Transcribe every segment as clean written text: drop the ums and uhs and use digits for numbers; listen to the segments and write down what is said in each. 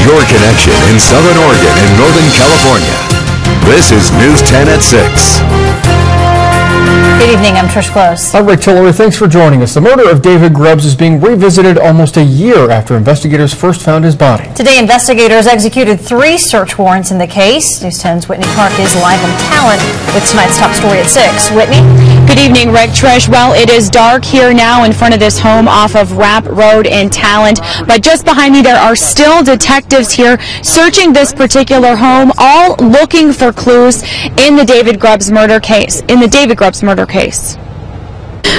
your connection in Southern Oregon and Northern California. This is News 10 at 6. Good evening, I'm Trish Close. I'm Rick Tillery. Thanks for joining us. The murder of David Grubbs is being revisited almost a year after investigators first found his body. Today, investigators executed 3 search warrants in the case. News 10's Whitney Clark is live on talent with tonight's top story at 6. Whitney? Good evening, Rick, Trish. Well, it is dark here now in front of this home off of Rapp Road in Talent, but just behind me there are still detectives here searching this particular home, all looking for clues in the David Grubbs murder case.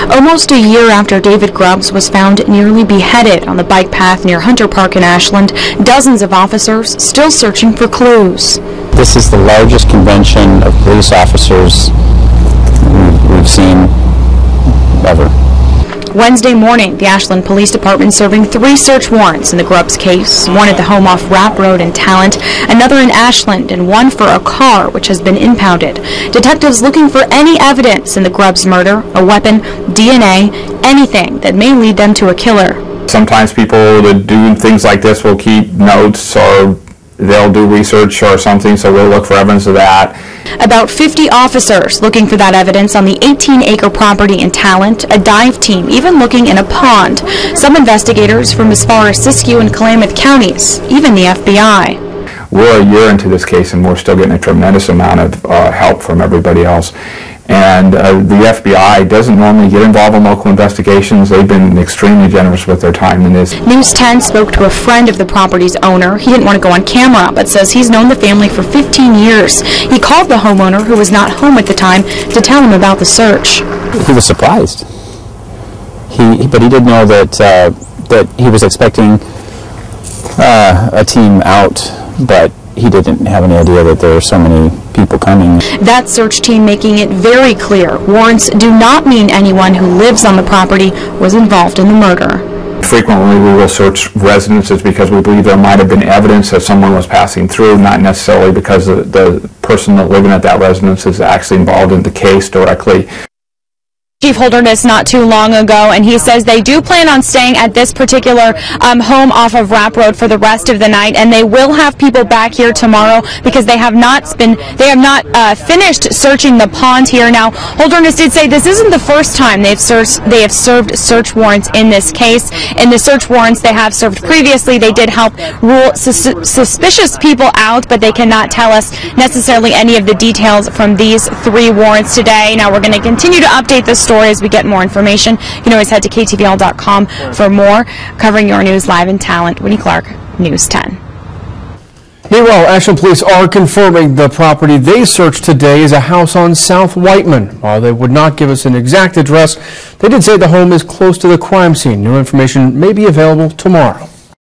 Almost a year after David Grubbs was found nearly beheaded on the bike path near HunterPark in Ashland, dozens of officers still searching for clues. This is the largest convention of police officers we've seen ever. Wednesday morning, the Ashland Police Department serving 3 search warrants in the Grubbs case, one at the home off Rapp Road in Talent, another in Ashland, and one for a car which has been impounded. Detectives looking for any evidence in the Grubbs murder, a weapon, DNA, anything that may lead them to a killer. Sometimes people that do things like this will keep notes, or they'll do research or something, so we'll look for evidence of that. About 50 officers looking for that evidence on the 18-acre property in Talent, a dive team even looking in a pond. Some investigators from as far as Siskiyou and Klamath counties, even the FBI. We're a year into this case and we're still getting a tremendous amount of help from everybody else. And the FBI doesn't normally get involved in local investigations. They've been extremely generous with their time in this. News 10 spoke to a friend of the property's owner. He didn't want to go on camera, but says he's known the family for 15 years. He called the homeowner, who was not home at the time, to tell him about the search. He was surprised. But he did know that that he was expecting a team out, but he didn't have any idea that there were so many people coming. That search team making it very clear warrants do not mean anyone who lives on the property was involved in the murder. Frequently we will search residences because we believe there might have been evidence that someone was passing through, not necessarily because the person that living at that residence is actually involved in the case directly. Chief Holderness not too long ago, and he says they do plan on staying at this particular home off of Rapp Road for the rest of the night, and they will have people back here tomorrow because they have not finished searching the pond here. Now, Holderness did say this isn't the first time they have served search warrants in this case. In the search warrants they have served previously, they did help rule suspicious people out, but they cannot tell us necessarily any of the details from these 3 warrants today. Now, we're going to continue to update this story as we get more information. You can always head to KTVL.com for more. Covering your news live in Talent, Whitney Clark, News 10. Meanwhile, Ashland police are confirming the property they searched today is a house on South Whiteman. While they would not give us an exact address, they did say the home is close to the crime scene. New information may be available tomorrow.